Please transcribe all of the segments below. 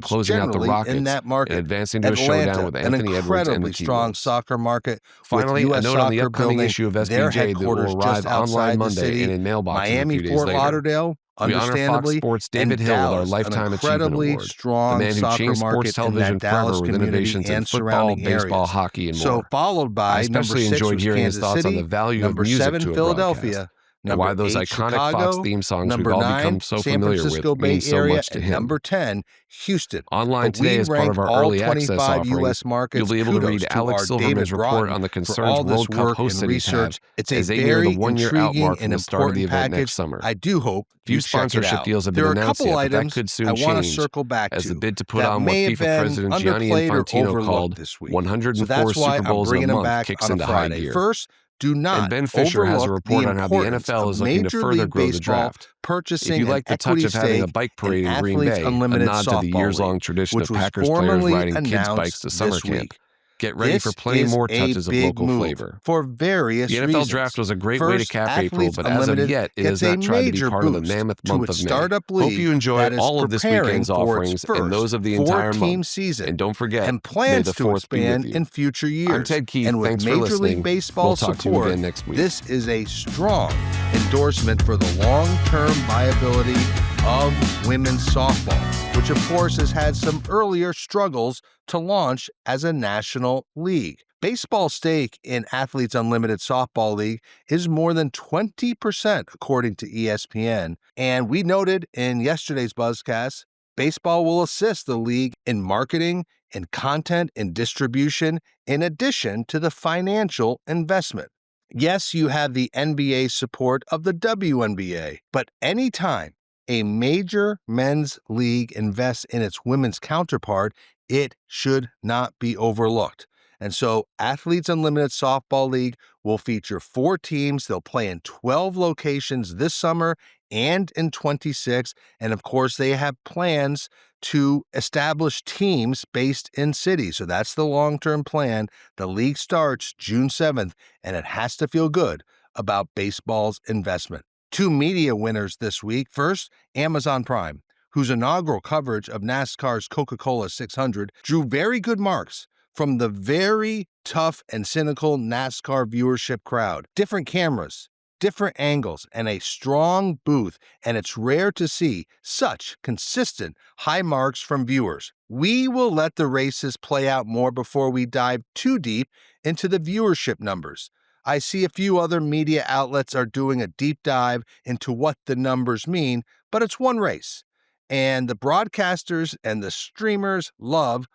championships closing out the generally Rockets in that market. and advancing to a showdown with an Anthony Edwards and the incredibly strong T-Wolves. soccer market. Finally, with a US note on the Soccer upcoming building issue of their SBJ that headquarters will arrive just outside online the Monday city. and in mailboxes Miami, a few days Fort later. Lauderdale, We honor Fox understandably, Sports' and David Hill with our Dallas, Lifetime an Achievement incredibly Award. The strong man who soccer changed sports market in television that Dallas forever with community innovations in and football, surrounding baseball, areas. hockey, and So more. followed I by number especially 6 enjoyed was hearing his Kansas thoughts on City, the value number of music 7 to a Philadelphia, broadcast, and number why those 8 iconic Chicago, Fox theme songs we've number all 9 become so San familiar Francisco with Bay mean so Area, much to and him. number 10 Houston. Online But today, we as part rank of our all early access 25 offering, U.S. markets. you'll be able to Kudos read to Alex our Silverman's David report Broughton on the for concerns all this World Cup work host and cities have research. It's a as they near the very one-year out intriguing mark from and the start of the important event next package. summer. I do hope Few you check it sponsorship out. deals have There been are a announced couple yet, but that items could soon I want to change circle back as to the bid to put that on what may have FIFA been President Gianni underplayed or Infantino overlooked called this week. 104 So that's why Super I'm Bowls in a bringing them month back kicks on a into high Friday. gear. First, do not And Ben Fisher has a overlook report the on how the importance NFL of is looking to Major further League grow the Baseball draft. If purchasing you an like the touch equity of having a stake bike in parade in Green Athletes Bay, a Unlimited nod to the Softball years-long League, tradition which of was Packers players formally riding kids' bikes announced to summer this camp. week. Get ready for This plenty is more a touches of big local move flavor. for The various NFL reasons. draft was a great way to First, cap April, Athletes but as of Unlimited yet, it gets has a not tried to be major part of the boost mammoth to month its of May. startup Hope league you enjoy that is all of this preparing weekend's for its offerings and first those of the entire four-team month. season And don't forget, and may plans the to 4th be with expand you. in future years. I'm Ted Keith. And with Thanks for Major listening. League Baseball We'll talk to you support, again next week. this is a strong endorsement for the long-term viability of women's softball, which of course has had some earlier struggles to launch as a national league. Baseball's stake in Athletes Unlimited Softball League is more than 20%, according to ESPN. And we noted in yesterday's Buzzcast, baseball will assist the league in marketing, in content, and distribution, in addition to the financial investment. Yes, you have the NBA support of the WNBA, but anytime a major men's league invests in its women's counterpart, it should not be overlooked. And so Athletes Unlimited Softball League will feature 4 teams. They'll play in 12 locations this summer and in 26. And of course, they have plans to establish teams based in cities. So that's the long-term plan. The league starts June 7th, and it has to feel good about baseball's investment. 2 media winners this week. First, Amazon Prime, whose inaugural coverage of NASCAR's Coca-Cola 600 drew very good marks from the very tough and cynical NASCAR viewership crowd. Different cameras, different angles, and a strong booth, and it's rare to see such consistent high marks from viewers. We will let the races play out more before we dive too deep into the viewership numbers. I see a few other media outlets are doing a deep dive into what the numbers mean, but it's one race. And the broadcasters and the streamers love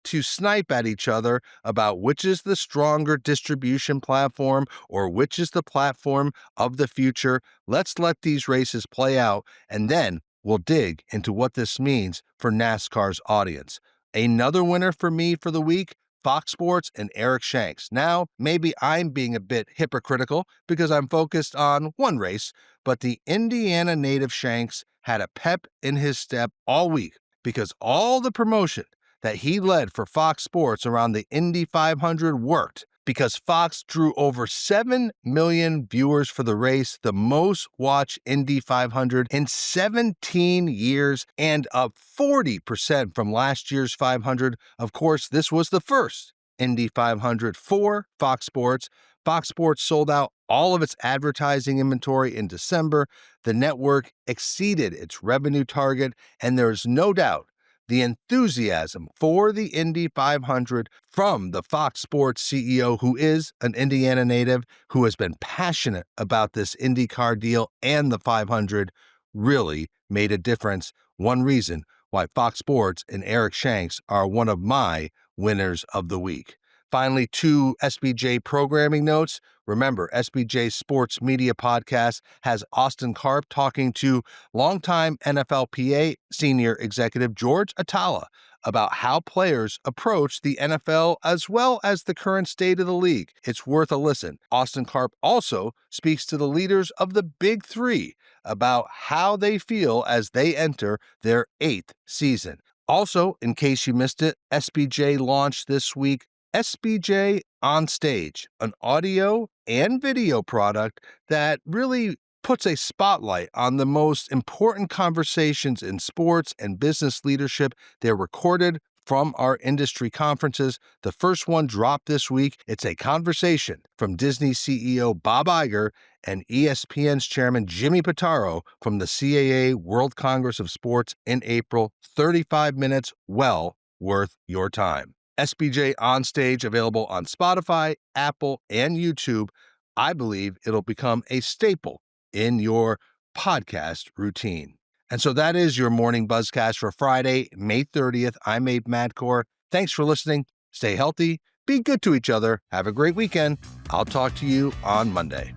to snipe at each other about which is the stronger distribution platform or which is the platform of the future. Let's let these races play out, and then we'll dig into what this means for NASCAR's audience. Another winner for me for the week, Fox Sports and Eric Shanks. Now, maybe I'm being a bit hypocritical because I'm focused on one race, but the Indiana native Shanks had a pep in his step all week because all the promotion that he led for Fox Sports around the Indy 500 worked, because Fox drew over 7 million viewers for the race, the most watched Indy 500 in 17 years, and up 40% from last year's 500. Of course, this was the first Indy 500 for Fox Sports. Fox Sports sold out all of its advertising inventory in December. The network exceeded its revenue target, and there is no doubt the enthusiasm for the Indy 500 from the Fox Sports CEO, who is an Indiana native, who has been passionate about this IndyCar deal and the 500, really made a difference. One reason why Fox Sports and Eric Shanks are one of my winners of the week. Finally, 2 SBJ programming notes. Remember, SBJ Sports Media Podcast has Austin Karp talking to longtime NFLPA senior executive George Atala about how players approach the NFL as well as the current state of the league. It's worth a listen. Austin Karp also speaks to the leaders of the Big Three about how they feel as they enter their 8th season. Also, in case you missed it, SBJ launched this week SBJ On Stage, an audio and video product that really puts a spotlight on the most important conversations in sports and business leadership. They're recorded from our industry conferences. The first one dropped this week. It's a conversation from Disney CEO Bob Iger and ESPN's chairman Jimmy Pitaro from the CAA World Congress of Sports in April. 35 minutes, well worth your time. SBJ On Stage, available on Spotify, Apple, and YouTube. I believe it'll become a staple in your podcast routine. And so that is your morning Buzzcast for Friday, May 30th. I'm Abe Madcore. Thanks for listening. Stay healthy, be good to each other. Have a great weekend. I'll talk to you on Monday.